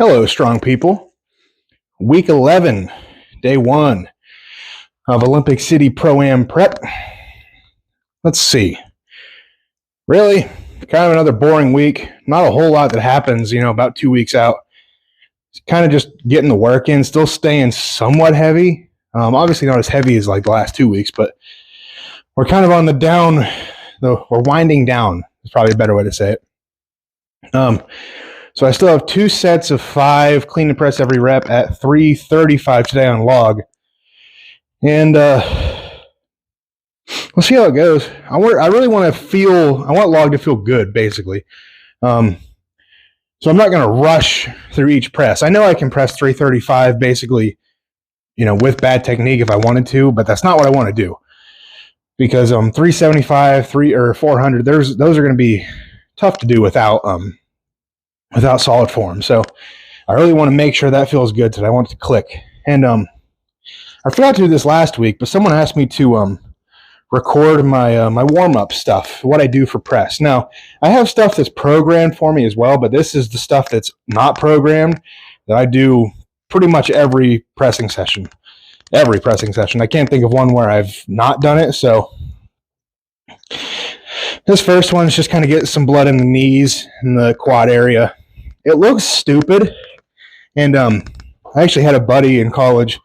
Hello, strong people. Week 11, day 1 of Olympic City Pro-Am prep. Let's see. Really, kind of another boring week. Not a whole lot that happens, about 2 weeks out. It's kind of just getting the work in, still staying somewhat heavy. Obviously not as heavy as like the last 2 weeks, but we're kind of on the down, though we're winding down is probably a better way to say it. So I still have 2 sets of 5 clean and press every rep at 335 today on log. And we'll see how it goes. I want log to feel good, basically. So I'm not going to rush through each press. I know I can press 335 basically, with bad technique if I wanted to, but that's not what I want to do. Because 375, 400, those are going to be tough to do without solid form. So I really want to make sure that feels good today. I want it to click. And I forgot to do this last week, but someone asked me to record my warm-up stuff, what I do for press. Now, I have stuff that's programmed for me as well, but this is the stuff that's not programmed that I do pretty much every pressing session. I can't think of one where I've not done it. So this first one is just kind of getting some blood in the knees and the quad area. It looks stupid, and I actually had a buddy in college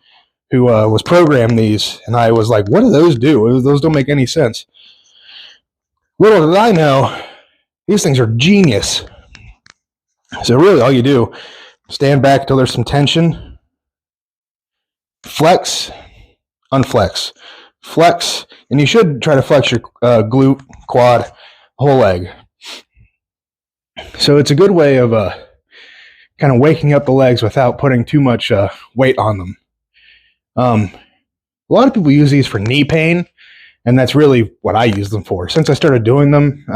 who was programming these, and I was like, what do those do? Those don't make any sense. Little did I know, these things are genius. So really all you do, stand back until there's some tension, flex, unflex, flex, and you should try to flex your glute, quad, whole leg. So it's a good way of kind of waking up the legs without putting too much weight on them. A lot of people use these for knee pain, and that's really what I use them for. Since I started doing them,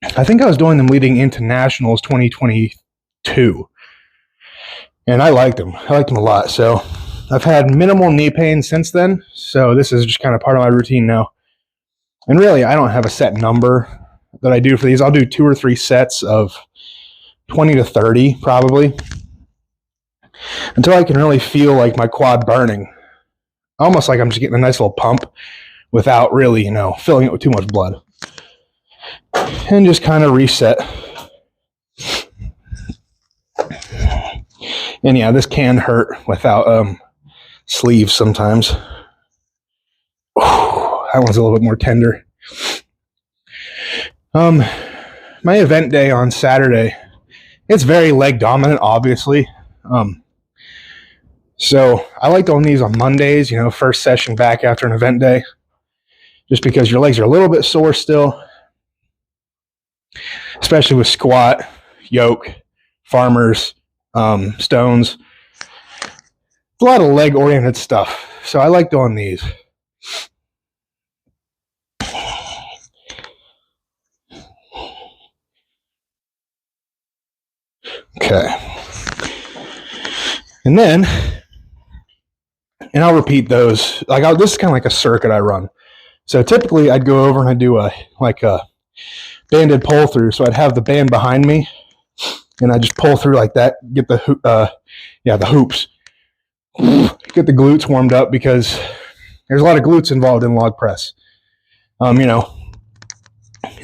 I think I was doing them leading into Nationals 2022, and I liked them. I liked them a lot. So I've had minimal knee pain since then, so this is just kind of part of my routine now. And really, I don't have a set number that I do for these. I'll do 2 or 3 sets of 20 to 30 probably, until I can really feel like my quad burning, almost like I'm just getting a nice little pump without really, filling it with too much blood. And just kind of reset. And yeah, this can hurt without sleeves sometimes. That one's a little bit more tender. My event day on Saturday, it's very leg dominant, obviously. So I like doing these on Mondays, first session back after an event day, just because your legs are a little bit sore still, especially with squat, yoke, farmers, stones. It's a lot of leg oriented stuff. So I like doing these. Okay. And then, I'll repeat those. This is kind of like a circuit I run. So typically I'd go over and I'd do a banded pull through. So I'd have the band behind me and I just pull through like that, get the hoops, get the glutes warmed up, because there's a lot of glutes involved in log press. In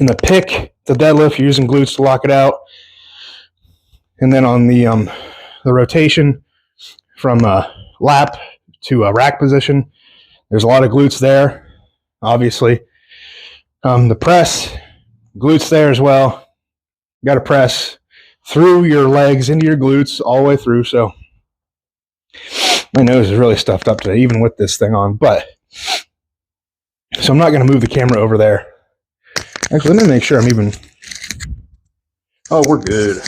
the pick, the deadlift, you're using glutes to lock it out. And then on the rotation from lap to rack position, there's a lot of glutes there, obviously. The press, glutes there as well. You got to press through your legs into your glutes all the way through. So my nose is really stuffed up today, even with this thing on. So I'm not going to move the camera over there. Actually, let me make sure I'm even. Oh, we're good.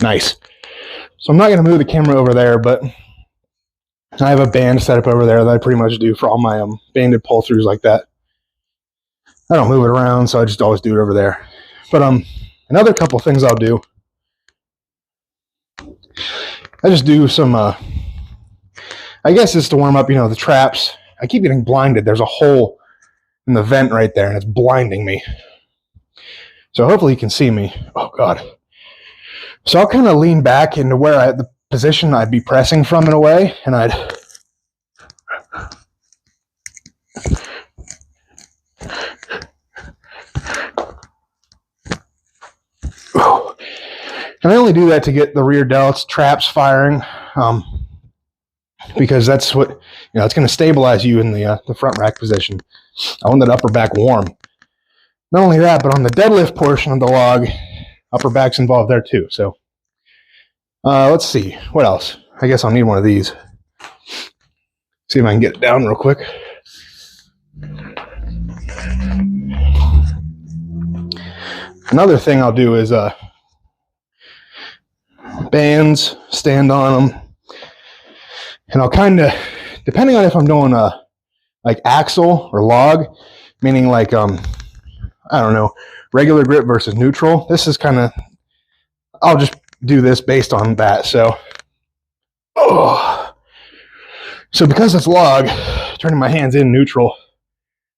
Nice. So I'm not going to move the camera over there, but I have a band set up over there that I pretty much do for all my banded pull-throughs like that. I don't move it around, so I just always do it over there. But another couple things I'll do, I just do some, I guess it's to warm up, the traps. I keep getting blinded. There's a hole in the vent right there, and it's blinding me. So hopefully you can see me. Oh God. So I'll kind of lean back into where the position I'd be pressing from in a way, and I'd and I only do that to get the rear delts, traps firing, because that's what, it's going to stabilize you in the front rack position. I want that upper back warm. Not only that, but on the deadlift portion of the log, upper back's involved there too. So let's see, what else? I guess I'll need one of these. See if I can get it down real quick. Another thing I'll do is bands, stand on them, and I'll kind of, depending on if I'm doing like axle or log, meaning like I don't know, regular grip versus neutral. This is kind of, I'll just do this based on that. So because it's log, turning my hands in neutral,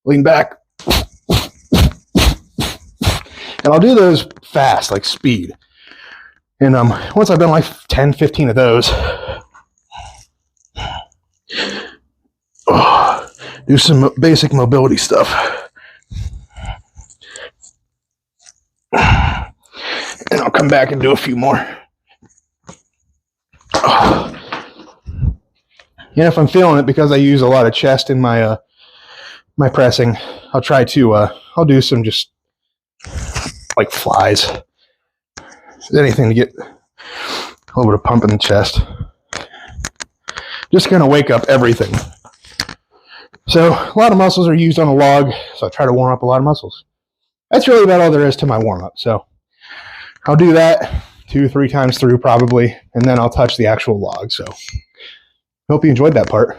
lean back, and I'll do those fast, like speed. And once I've done like 10, 15 of those, do some basic mobility stuff. And I'll come back and do a few more. And if I'm feeling it, because I use a lot of chest in my my pressing, I'll try to I'll do some just like flies, anything to get a little bit of pump in the chest. Just kind of wake up everything. So a lot of muscles are used on a log, so I try to warm up a lot of muscles. That's really about all there is to my warm up. So I'll do that 2-3 times through probably, and then I'll touch the actual log. So hope you enjoyed that part.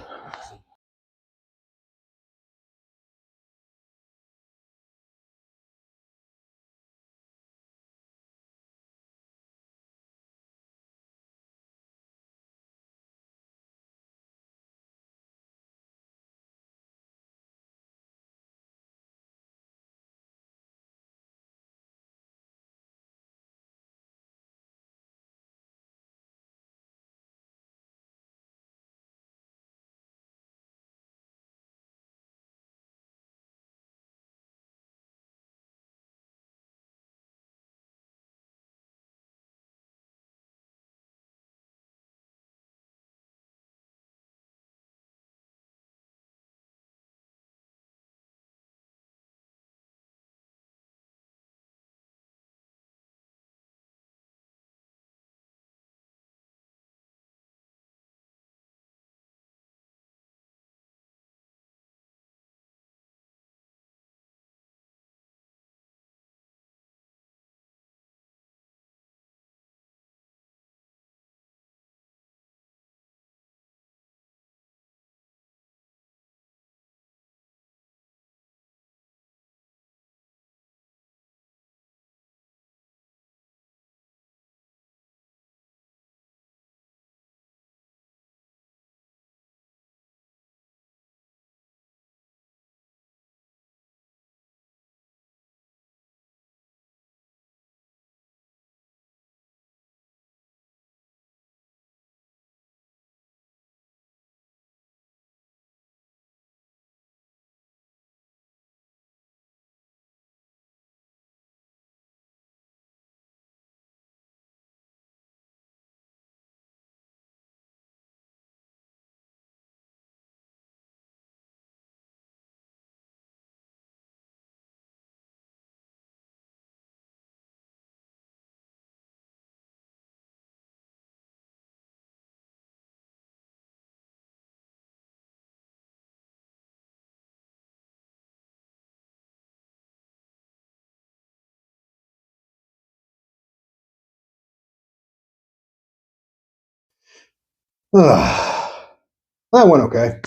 That went okay.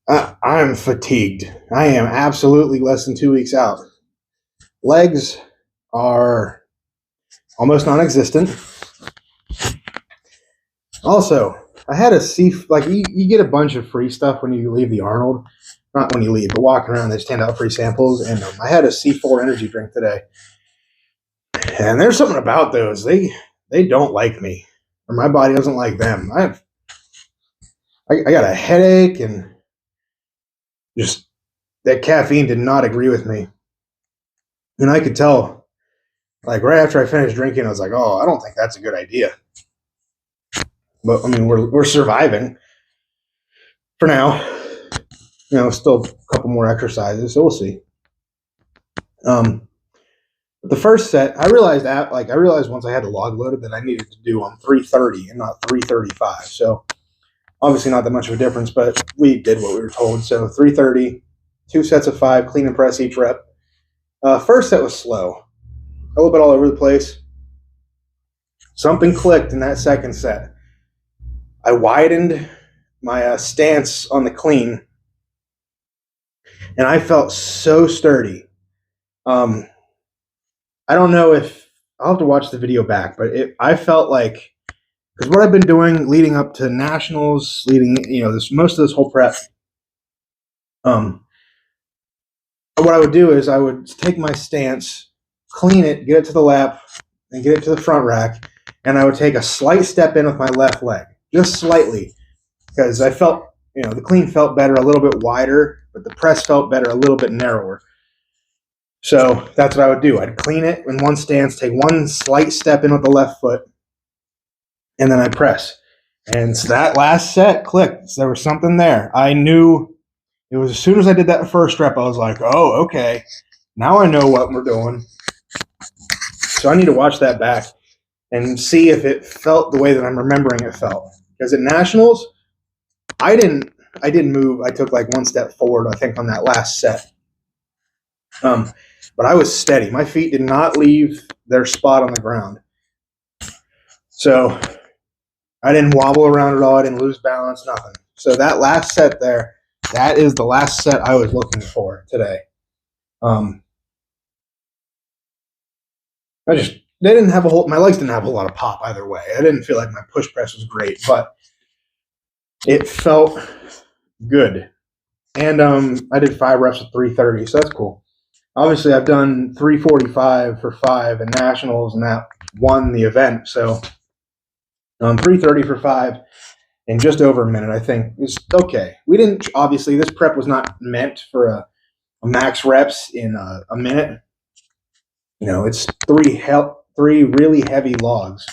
I'm fatigued. I am absolutely less than 2 weeks out. Legs are almost non-existent. Also, I had a C, like you get a bunch of free stuff when you leave the Arnold. not when you leave, but walking around, they just hand out free samples. And I had a C4 energy drink today. And there's something about those. They don't like me, or my body doesn't like them. I got a headache, and just that caffeine did not agree with me. And I could tell, like right after I finished drinking, I was like, oh, I don't think that's a good idea. But I mean, we're surviving for now. You know, still a couple more exercises, so we'll see. The first set, I realized once I had the log loaded that I needed to do on 330 and not 335. So obviously not that much of a difference, but we did what we were told. So 330, 2 sets of 5, clean and press each rep. First set was slow, a little bit all over the place. Something clicked in that second set. I widened my stance on the clean, and I felt so sturdy. I don't know if I'll have to watch the video back, but I felt like, because what I've been doing leading up to nationals, most of this whole prep, what I would do is I would take my stance, clean it, get it to the lap, and get it to the front rack, and I would take a slight step in with my left leg, just slightly, because I felt, the clean felt better, a little bit wider, but the press felt better, a little bit narrower. So that's what I would do. I'd clean it in one stance, take one slight step in with the left foot, and then I'd press. And so that last set clicked. So there was something there. I knew it was as soon as I did that first rep, I was like, oh, okay. Now I know what we're doing. So I need to watch that back and see if it felt the way that I'm remembering it felt. Because at nationals, I didn't move. I took like one step forward, I think, on that last set. But I was steady. My feet did not leave their spot on the ground. So I didn't wobble around at all. I didn't lose balance, nothing. So that last set there, that is the last set I was looking for today. My legs didn't have a whole lot of pop either way. I didn't feel like my push press was great, but it felt good. And I did 5 reps at 330, so that's cool. Obviously, I've done 345 for 5 in nationals, and that won the event. So 330 for 5 in just over a minute, I think, is okay. Obviously, this prep was not meant for a max reps in a minute. It's three really heavy logs,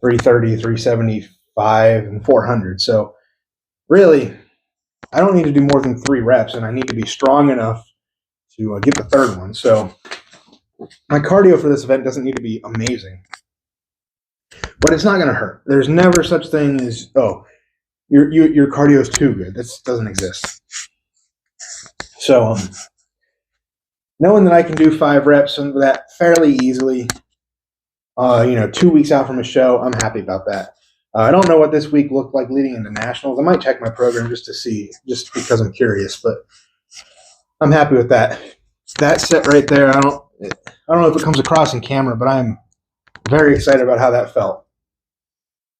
330, 375, and 400. So really, I don't need to do more than 3 reps, and I need to be strong enough to get the third one. So my cardio for this event doesn't need to be amazing, but it's not going to hurt. There's never such thing as, your cardio is too good. This doesn't exist. So knowing that I can do 5 reps and that fairly easily, 2 weeks out from a show, I'm happy about that. I don't know what this week looked like leading into nationals. I might check my program just to see, just because I'm curious, but I'm happy with that. That set right there, I don't know if it comes across in camera, but I'm very excited about how that felt.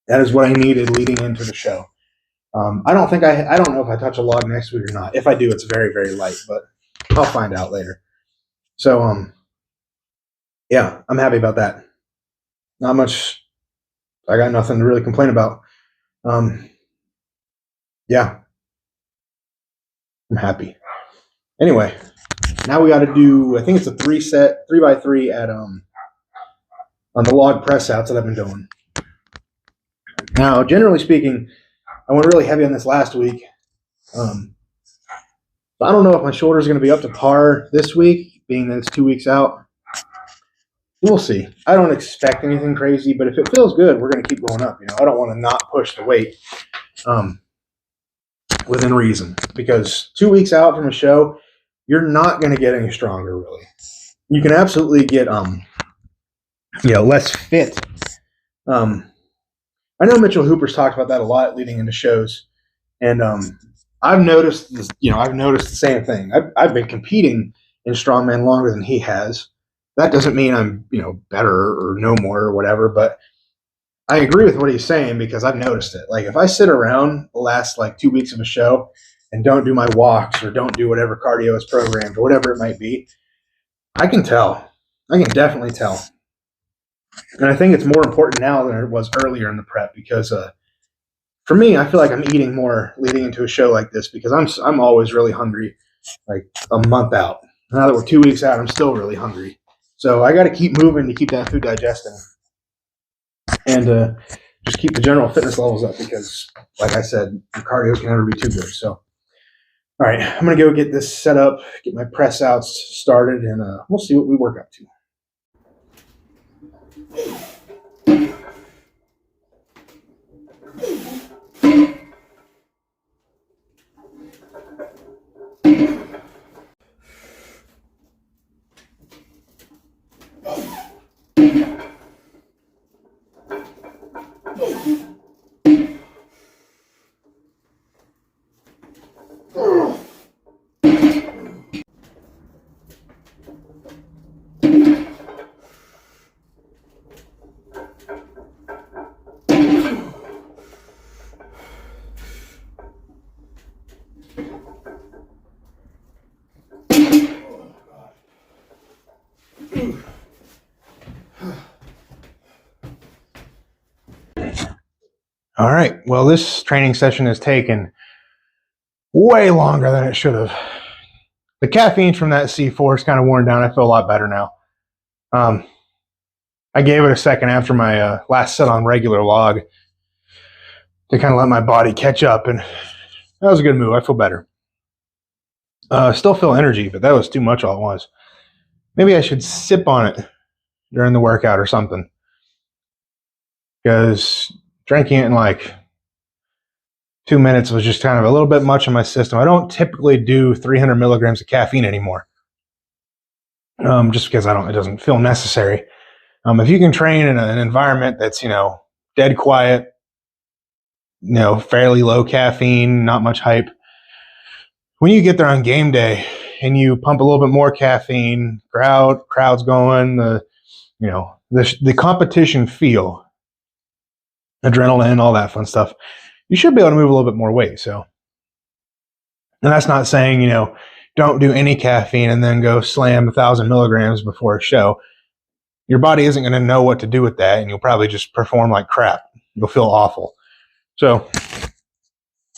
That is what I needed leading into the show. I don't know if I touch a log next week or not. If I do, it's very, very light, but I'll find out later. So, yeah, I'm happy about that. Not much. I got nothing to really complain about. Yeah, I'm happy. Anyway, now we got to do, I think it's a 3x3 at on the log press outs that I've been doing. Now, generally speaking, I went really heavy on this last week. I don't know if my shoulders are going to be up to par this week, being that it's 2 weeks out. We'll see. I don't expect anything crazy, but if it feels good, we're going to keep going up. I don't want to not push the weight within reason, because 2 weeks out from a show, you're not going to get any stronger, really. You can absolutely get less fit. I know Mitchell Hooper's talked about that a lot leading into shows, and I've noticed this, I've noticed the same thing. I've been competing in strongman longer than he has. That doesn't mean I'm, better or know more or whatever, but I agree with what he's saying because I've noticed it. Like, if I sit around the last 2 weeks of a show, and don't do my walks or don't do whatever cardio is programmed or whatever it might be, I can tell. I can definitely tell. And I think it's more important now than it was earlier in the prep because for me, I feel like I'm eating more leading into a show like this because I'm always really hungry, like a month out. Now that we're 2 weeks out, I'm still really hungry. So I got to keep moving to keep that food digesting and just keep the general fitness levels up because, like I said, the cardio can never be too good. So, all right, I'm going to go get this set up, get my press outs started, and we'll see what we work up to. All right, well, this training session has taken way longer than it should have. The caffeine from that C4 is kind of worn down. I feel a lot better now. I gave it a second after my last set on regular log to kind of let my body catch up, and that was a good move. I feel better. Still feel energy, but that was too much all at once. Maybe I should sip on it during the workout or something, because drinking it in like 2 minutes was just kind of a little bit much in my system. I don't typically do 300 milligrams of caffeine anymore, just because it doesn't feel necessary. If you can train in an environment that's, dead quiet, fairly low caffeine, not much hype, when you get there on game day and you pump a little bit more caffeine, crowd's going, the competition feel, adrenaline, all that fun stuff, you should be able to move a little bit more weight. So, and that's not saying, don't do any caffeine and then go slam 1,000 milligrams before a show. Your body isn't going to know what to do with that, and you'll probably just perform like crap. You'll feel awful. So,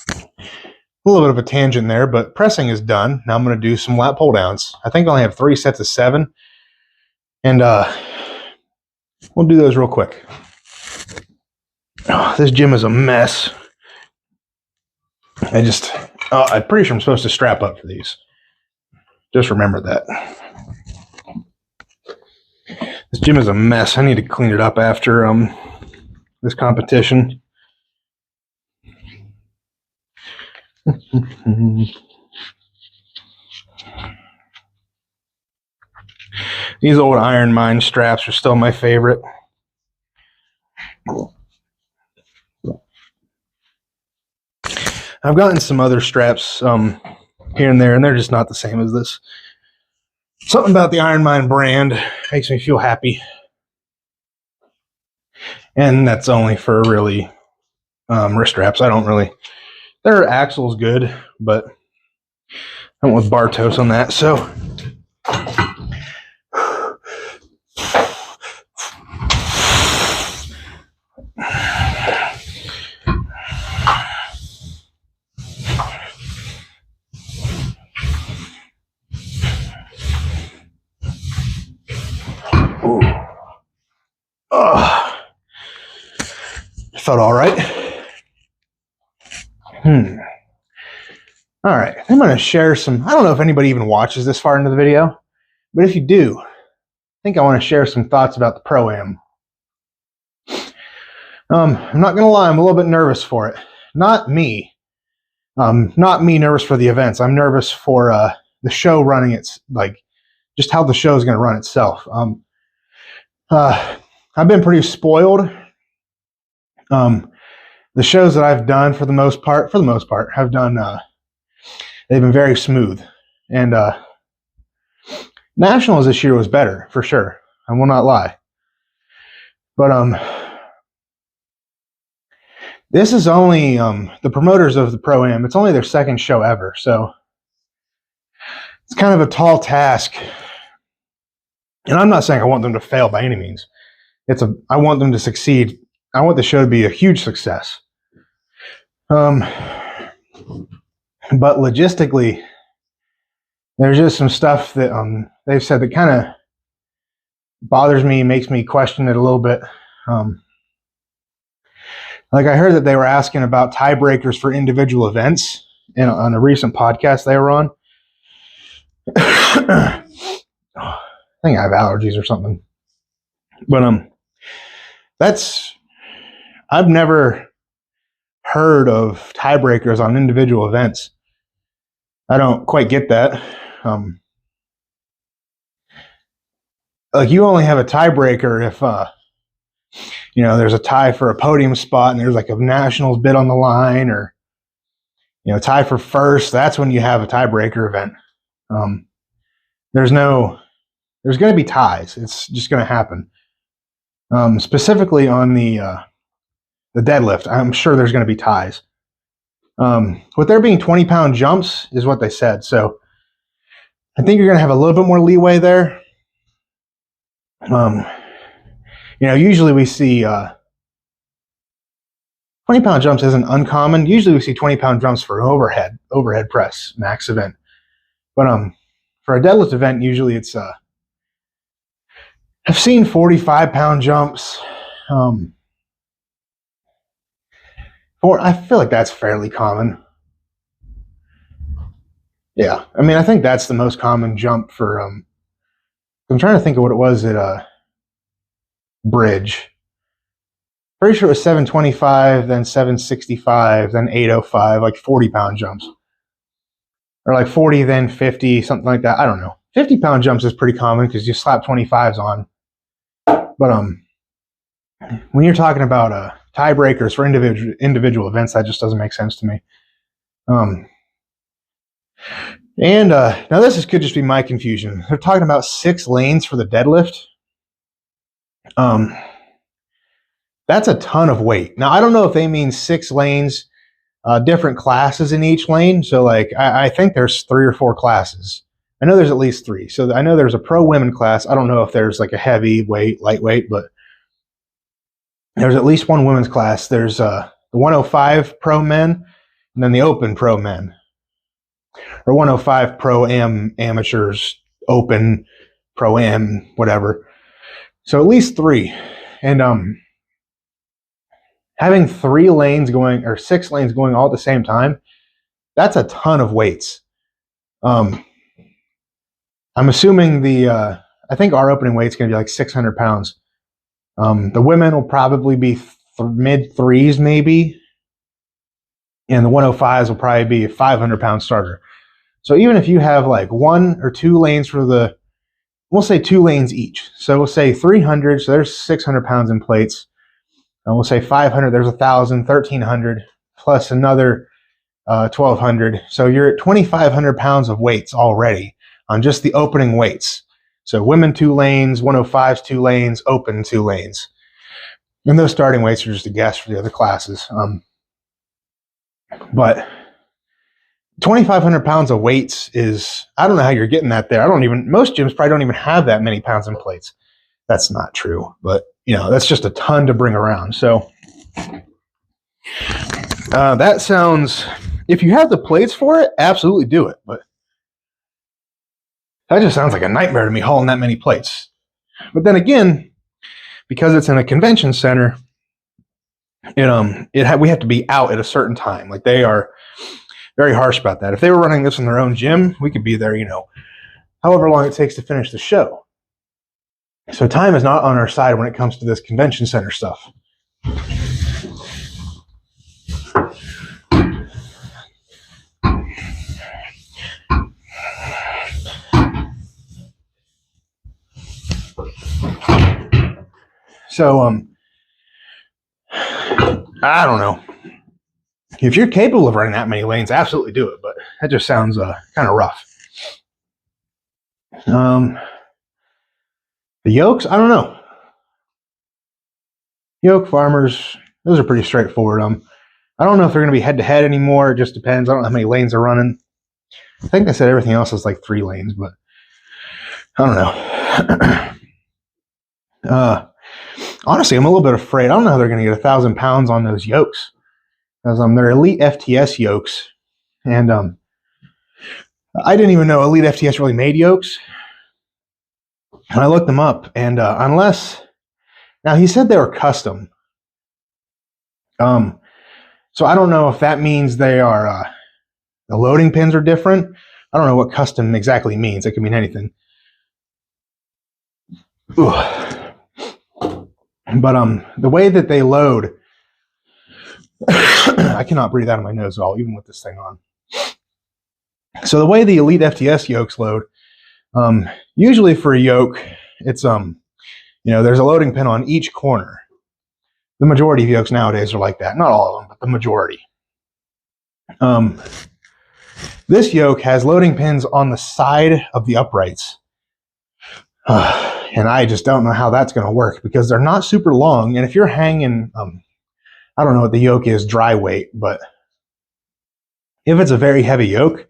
a little bit of a tangent there, but pressing is done. Now I'm going to do some lat pull downs. I think I only have 3 sets of 7, and we'll do those real quick. Oh, this gym is a mess. I'm pretty sure I'm supposed to strap up for these. Just remember that. This gym is a mess. I need to clean it up after this competition. These old Iron Mine straps are still my favorite. I've gotten some other straps here and there, and they're just not the same as this. Something about the Iron Mine brand makes me feel happy. And that's only for really wrist straps. Their axle's good, but I went with Bartos on that, so. Felt all right. All right, I'm going to share some. I don't know if anybody even watches this far into the video, but if you do, I think I want to share some thoughts about the Pro-Am. I'm not going to lie, I'm a little bit nervous for it. Not me nervous for the events. I'm nervous for the show running. It's like just how the show is going to run itself. I've been pretty spoiled. The shows that I've done for the most part, have done. They've been very smooth, and Nationals this year was better for sure. I will not lie, but This is only the promoters of the Pro-Am. It's only their second show ever, so it's kind of a tall task. And I'm not saying I want them to fail by any means. I want them to succeed. I want the show to be a huge success. But logistically, there's just some stuff that they've said that kind of bothers me, makes me question it a little bit. Like I heard that they were asking about tiebreakers for individual events on a recent podcast they were on. I think I have allergies or something. But I've never heard of tiebreakers on individual events. I don't quite get that. Like you only have a tiebreaker if there's a tie for a podium spot and there's like a nationals bid on the line, or tie for first. That's when you have a tiebreaker event. There's going to be ties. It's just going to happen. Specifically on the deadlift, I'm sure there's going to be ties. With there being 20-pound jumps is what they said. So I think you're going to have a little bit more leeway there. Usually we see 20-pound jumps isn't uncommon. Usually we see 20-pound jumps for an overhead press max event. But for a deadlift event, usually it's I've seen 45-pound jumps. I feel like that's fairly common. Yeah, I mean, I think that's the most common jump for. I'm trying to think of what it was at bridge. Pretty sure it was 725, then 765, then 805, like 40-pound jumps. Or like 40, then 50, something like that. I don't know. 50-pound jumps is pretty common because you slap 25s on. But when you're talking about tiebreakers for individual events, that just doesn't make sense to me. And now this could just be my confusion. They're talking about 6 lanes for the deadlift. That's a ton of weight. Now, I don't know if they mean 6 lanes, different classes in each lane. So, like, I think there's 3 or 4 classes. I know there's at least 3. So I know there's a pro women class. I don't know if there's like a heavyweight, lightweight, but there's at least one women's class. There's the 105 pro men, and then the open pro men, or 105 pro am amateurs, open pro am, whatever. So at least 3, and having 3 lanes going or 6 lanes going all at the same time, that's a ton of weights. I'm assuming I think our opening weight's going to be like 600 pounds. The women will probably be mid 3s maybe, and the 105s will probably be a 500-pound starter. So even if you have like 1 or 2 lanes for we'll say 2 lanes each. So we'll say 300, so there's 600 pounds in plates. And we'll say 500, there's 1,000, 1,300, plus another 1,200. So you're at 2,500 pounds of weights already on just the opening weights. So women 2 lanes, 105s 2 lanes, open 2 lanes. And those starting weights are just a guess for the other classes. But 2,500 pounds of weights is, I don't know how you're getting that there. Most gyms probably don't even have that many pounds in plates. That's not true, but that's just a ton to bring around. So that sounds, if you have the plates for it, absolutely do it. But that just sounds like a nightmare to me, hauling that many plates. But then again, because it's in a convention center, we have to be out at a certain time. Like, they are very harsh about that. If they were running this in their own gym, we could be there, however long it takes to finish the show. So time is not on our side when it comes to this convention center stuff. So, I don't know. If you're capable of running that many lanes, absolutely do it. But that just sounds kind of rough. The yokes, I don't know. Yoke farmers, those are pretty straightforward. I don't know if they're going to be head-to-head anymore. It just depends. I don't know how many lanes they're running. I think they said everything else is like 3 lanes, but I don't know. Honestly, I'm a little bit afraid. I don't know how they're going to get 1,000 pounds on those yokes, because they're Elite FTS yokes, and I didn't even know Elite FTS really made yokes. And I looked them up, and unless now he said they were custom, so I don't know if that means they are the loading pins are different. I don't know what custom exactly means. It could mean anything. Ugh. But the way that they load, I cannot breathe out of my nose at all, even with this thing on. So the way the Elite FTS yokes load, usually for a yoke, it's there's a loading pin on each corner. The majority of yokes nowadays are like that. Not all of them, but the majority. This yoke has loading pins on the side of the uprights. And I just don't know how that's going to work, because they're not super long. And if you're hanging, I don't know what the yoke is dry weight, but if it's a very heavy yoke,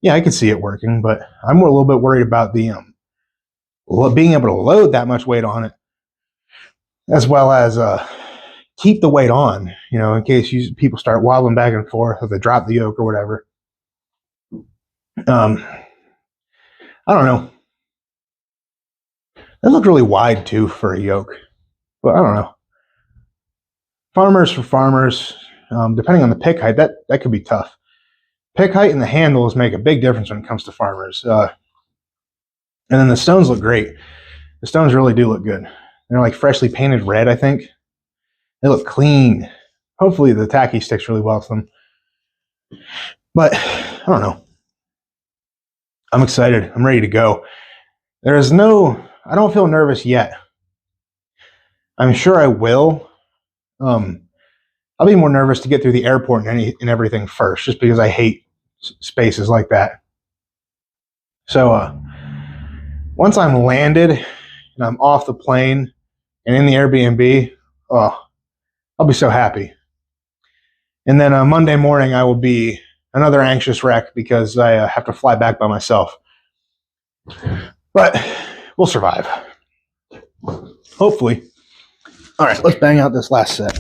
yeah, I could see it working. But I'm a little bit worried about the being able to load that much weight on it, as well as keep the weight on, in case people start wobbling back and forth or they drop the yoke or whatever. I don't know. They look really wide too for a yoke, but I don't know. Farmers for farmers, depending on the pick height, that could be tough. Pick height and the handles make a big difference when it comes to farmers. And then the stones look great. The stones really do look good. They're like freshly painted red, I think. They look clean. Hopefully the tacky sticks really well to them. But I don't know. I'm excited. I'm ready to go. I don't feel nervous yet. I'm sure I will. I'll be more nervous to get through the airport and everything first, just because I hate spaces like that. So once I'm landed and I'm off the plane and in the Airbnb, I'll be so happy. And then Monday morning, I will be another anxious wreck because I have to fly back by myself. But we'll survive. Hopefully. All right, let's bang out this last set.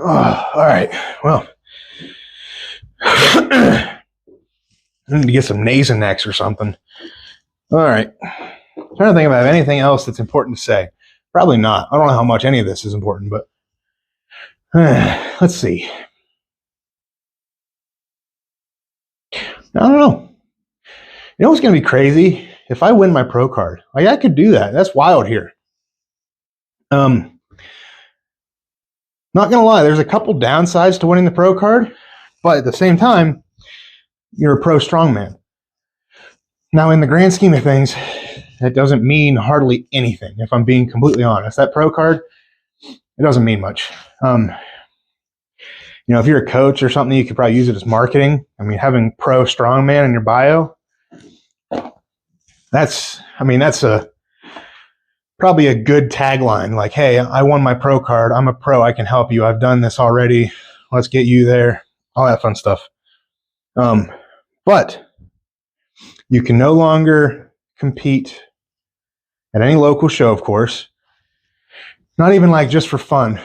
All right, well, I need to get some Nasonex or something. All right, I'm trying to think if I have anything else that's important to say. Probably not. I don't know how much any of this is important, but let's see. I don't know. You know what's going to be crazy? If I win my pro card, like, I could do that. That's wild here. Not going to lie, there's a couple downsides to winning the pro card, but at the same time, you're a pro strongman. Now, in the grand scheme of things, that doesn't mean hardly anything, if I'm being completely honest. That pro card, it doesn't mean much. If you're a coach or something, you could probably use it as marketing. I mean, having pro strongman in your bio, that's probably a good tagline. Like, hey, I won my pro card. I'm a pro. I can help you. I've done this already. Let's get you there. All that fun stuff. But you can no longer compete at any local show, of course. Not even like just for fun.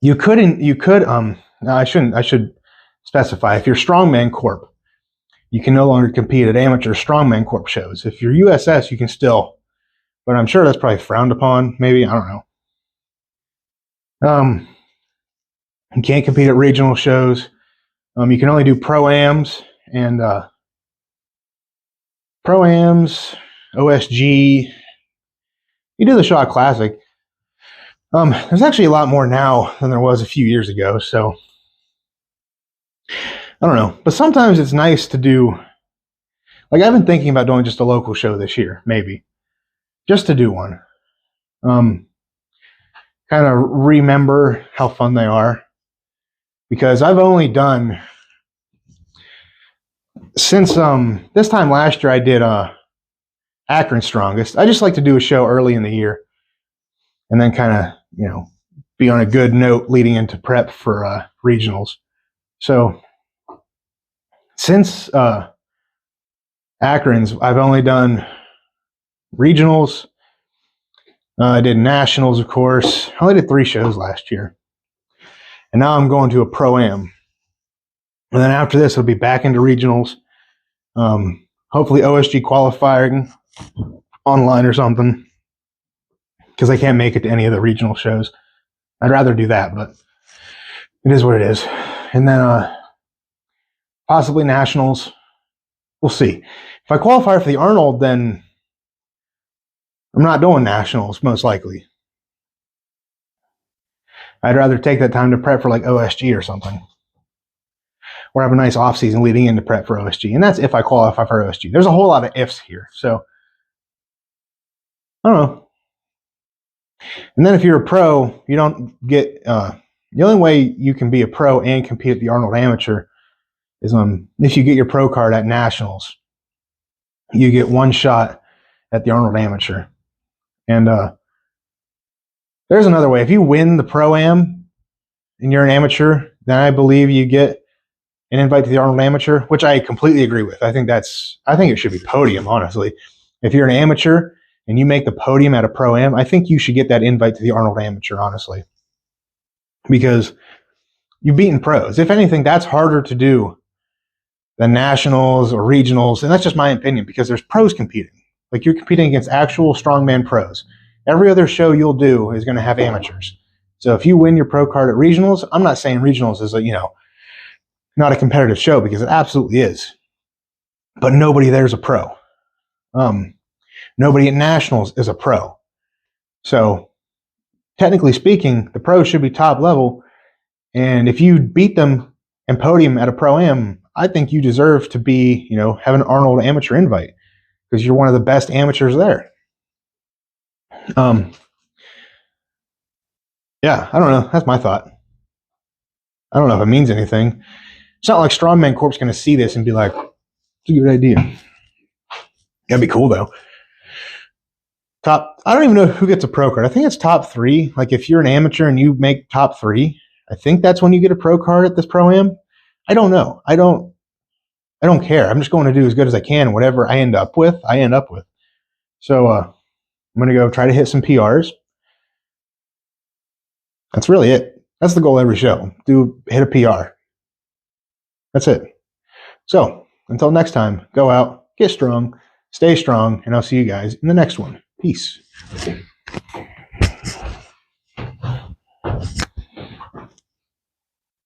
You could, no, I should specify. If you're Strongman Corp, you can no longer compete at amateur Strongman Corp shows. If you're USS, you can still, but I'm sure that's probably frowned upon, maybe, I don't know. You can't compete at regional shows. You can only do pro-ams and pro-ams, OSG. You do the Shaw Classic. There's actually a lot more now than there was a few years ago, so I don't know. But sometimes it's nice to do Like, I've been thinking about doing just a local show this year, maybe. Just to do one. Kind of remember how fun they are. Because I've only done, since this time last year I did Akron Strongest. I just like to do a show early in the year and then kind of, you know, be on a good note leading into prep for regionals. So since Akron's, I've only done regionals. I did nationals, of course. I only did 3 shows last year. And now I'm going to a Pro-Am. And then after this, I'll be back into regionals. Hopefully OSG qualifying online or something, because I can't make it to any of the regional shows. I'd rather do that, but it is what it is. And then possibly nationals. We'll see. If I qualify for the Arnold, then I'm not doing nationals, most likely. I'd rather take that time to prep for like OSG or something, or have a nice off season leading into prep for OSG. And that's if I qualify for OSG. There's a whole lot of ifs here. So I don't know. And then if you're a pro, you don't get, the only way you can be a pro and compete at the Arnold Amateur is if you get your pro card at nationals. You get 1 shot at the Arnold Amateur. And there's another way. If you win the Pro-Am and you're an amateur, then I believe you get an invite to the Arnold Amateur, which I completely agree with. I think it should be podium, honestly. If you're an amateur and you make the podium at a Pro-Am, I think you should get that invite to the Arnold Amateur, honestly. Because you've beaten pros. If anything, that's harder to do than nationals or regionals. And that's just my opinion, because there's pros competing. Like, you're competing against actual strongman pros. Every other show you'll do is going to have amateurs. So if you win your pro card at regionals, I'm not saying regionals is not a competitive show, because it absolutely is. But nobody there's a pro. Nobody at nationals is a pro. So technically speaking, the pros should be top level. And if you beat them and podium at a Pro-Am, I think you deserve to be, have an Arnold Amateur invite, because you're one of the best amateurs there. Yeah, I don't know. That's my thought. I don't know if it means anything. It's not like Strongman Corp's going to see this and be like, it's a good idea. That'd be cool, though. I don't even know who gets a pro card. I think it's top 3. Like, if you're an amateur and you make top 3, I think that's when you get a pro card at this Pro-Am. I don't know. I don't care. I'm just going to do as good as I can. Whatever I end up with, I end up with. So I'm going to go try to hit some PRs. That's really it. That's the goal every show. Hit a PR. That's it. So until next time, go out, get strong, stay strong, and I'll see you guys in the next one. Peace.